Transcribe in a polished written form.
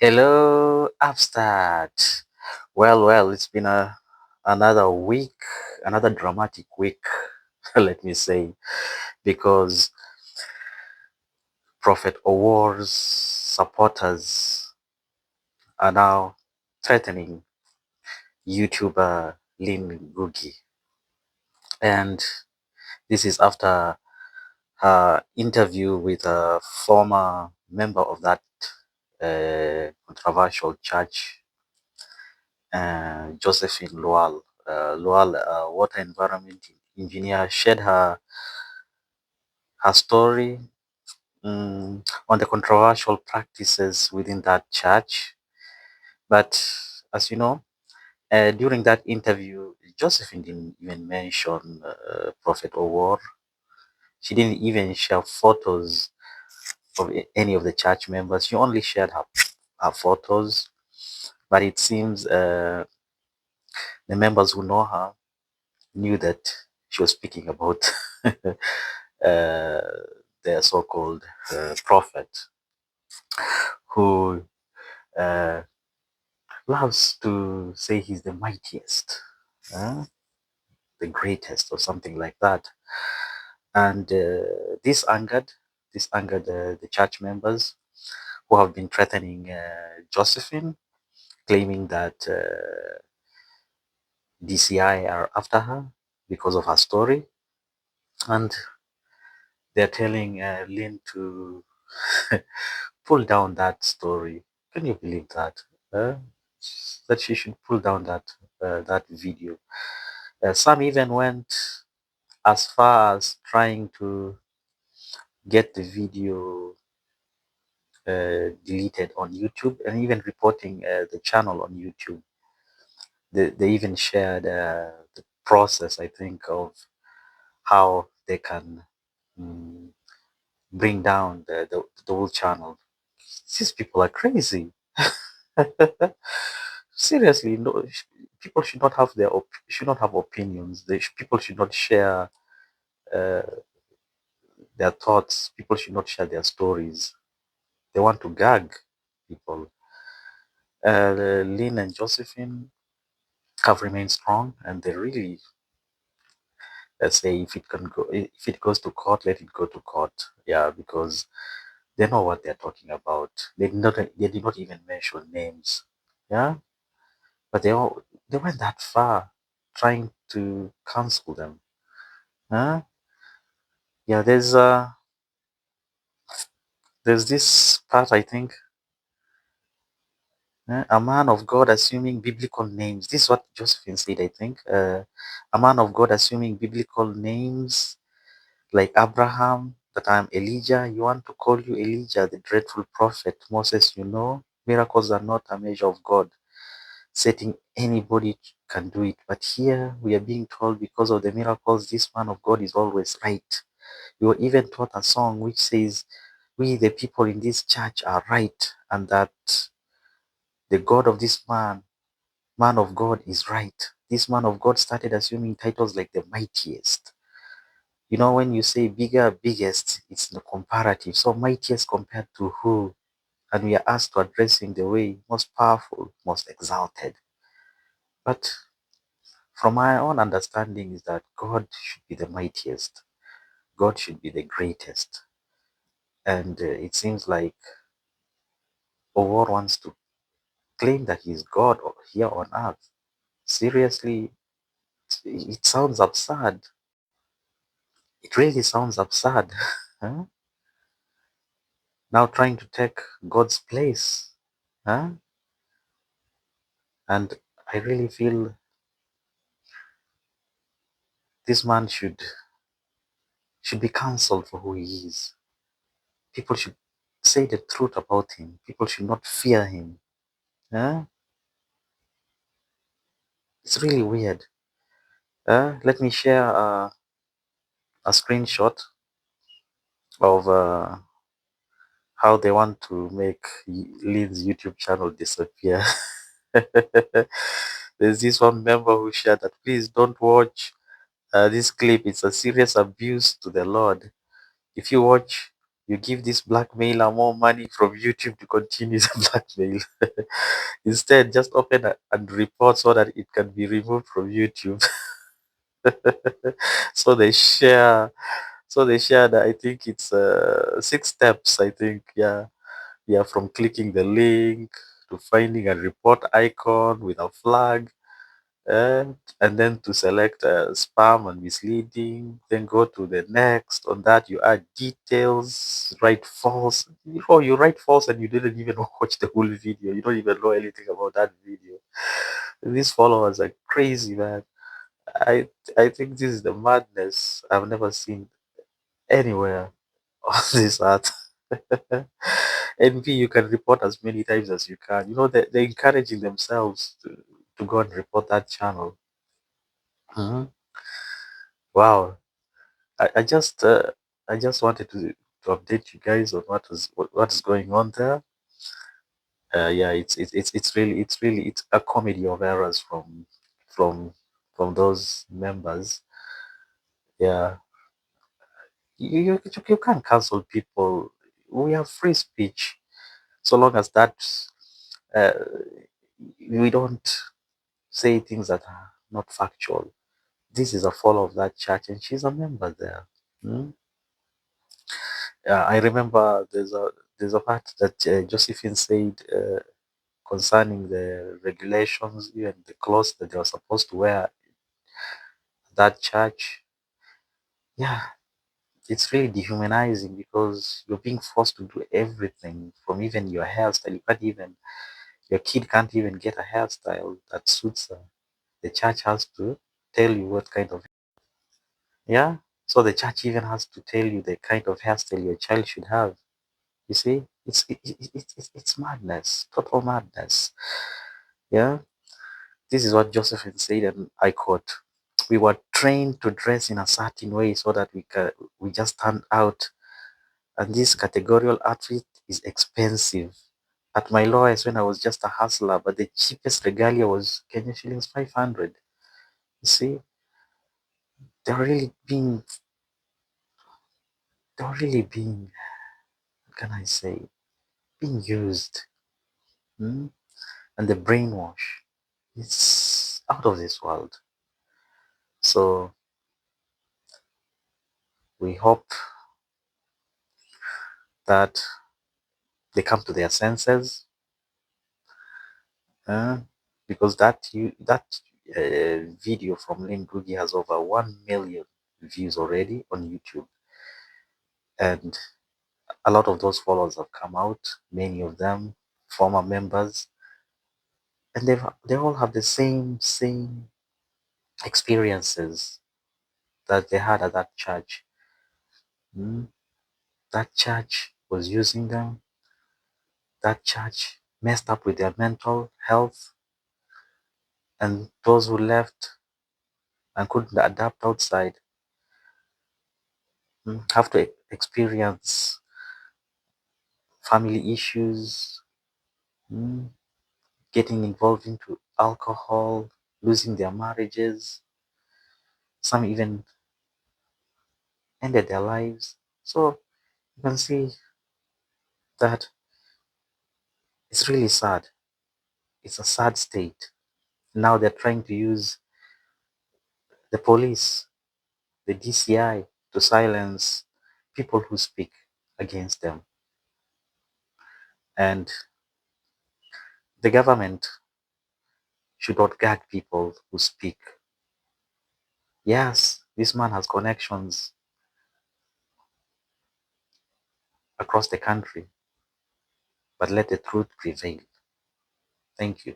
Hello, Upstart. Well, it's been another week, another dramatic week, let me say, because Prophet Owuor's supporters are now threatening YouTuber Lynn Ngugi. And this is after her interview with a former member of that controversial church, Josephine Lual. Lual, a water environment engineer, shared her story on the controversial practices within that church. But as you know, during that interview, Josephine didn't even mention Prophet Owuor. She didn't even share photos of any of the church members. She only shared her photos. But it seems the members who know her knew that she was speaking about their so-called prophet, who uh, loves to say he's the mightiest, the greatest, or something like that. And this angered the church members who have been threatening Josephine, claiming that DCI are after her because of her story, and they're telling Lynn to pull down that story. Can you believe that? Uh, that she should pull down that video. Some even went as far as trying to get the video deleted on YouTube, and even reporting the channel on YouTube. They even shared the process, I think, of how they can mm, bring down the whole channel. These people are crazy. Seriously, no, people should not have should not have opinions. People should not share uh, their thoughts. People should not share their stories. They want to gag people. Lynn and Josephine have remained strong, and they really, let's say, if it goes to court, let it go to court. Yeah, because they know what they're talking about. They did not even mention names. Yeah, but they went that far, trying to cancel them. Huh? Yeah, there's this part, I think, a man of God assuming biblical names. This is what Josephine said, I think. A man of God assuming biblical names like Abraham, that I'm Elijah. You want to call you Elijah, the dreadful prophet. Moses, miracles are not a measure of God. Setting anybody can do it. But here we are being told, because of the miracles, this man of God is always right. We were even taught a song which says, we, the people in this church, are right, and that the God of this man of God, is right. This man of God started assuming titles like the mightiest. When you say bigger, biggest, it's the comparative. So mightiest compared to who? And we are asked to address him the way most powerful, most exalted. But from my own understanding is that God should be the mightiest. God should be the greatest. And it seems like Owuor wants to claim that he's God here on earth. Seriously, it sounds absurd. It really sounds absurd. Huh? Now trying to take God's place. Huh? And I really feel this man should be cancelled for who he is. People should say the truth about him. People should not fear him. Huh? It's really weird. Let me share a screenshot of how they want to make Lynn's YouTube channel disappear. There's this one member who shared that, please don't watch this clip. It's a serious abuse to the Lord. If you watch, You give this blackmailer more money from YouTube to continue the blackmail. Instead, just open and report so that it can be removed from YouTube. So they share. So they share that I think it's 6 steps. I think yeah, from clicking the link to finding a report icon with a flag, and then to select spam and misleading, then go to the next. On that, you add details, write false. Oh, you write false and you didn't even watch the whole video. You don't even know anything about that video. These followers are crazy, man. I I think this is the madness I've never seen anywhere on this earth. NP, you can report as many times as you can. You know, they're encouraging themselves to go and report that channel. Mhm. Wow. I, I just uh, I just wanted to update you guys on what is going on there. Yeah, it's a comedy of errors from from those members. Yeah, you can't cancel people. We have free speech so long as that uh, we don't say things that are not factual. This is a follower of that church, and she's a member there. Hmm? I remember there's a part that Josephine said concerning the regulations, even the clothes that they were supposed to wear at that church. Yeah, it's really dehumanizing because you're being forced to do everything from even your hairstyle. You can't even your kid can't even get a hairstyle that suits her. The church has to tell you what kind of yeah. So the church even has to tell you the kind of hairstyle your child should have. You see, it's madness, total madness. Yeah, this is what Josephine said, and I quote: "We were trained to dress in a certain way so that we just stand out, and this categorical outfit is expensive. At my lowest, when I was just a hustler, but the cheapest regalia was Kenya shillings 500. You see, they're really being, they're really being, what can I say, being used, hmm? And the brainwash. It's out of this world. So we hope that they come to their senses, uh, because that video from Lynn Ngugi has over 1 million views already on YouTube, and a lot of those followers have come out. Many of them former members, and they all have the same experiences that they had at that church. Mm. That church was using them. That church messed up with their mental health, and those who left and couldn't adapt outside have to experience family issues, mm, getting involved into alcohol, losing their marriages. Some even ended their lives. So you can see that it's really sad. It's a sad state. Now they're trying to use the police, the DCI, to silence people who speak against them. And the government should not gag people who speak. Yes, this man has connections across the country, but let the truth prevail. Thank you.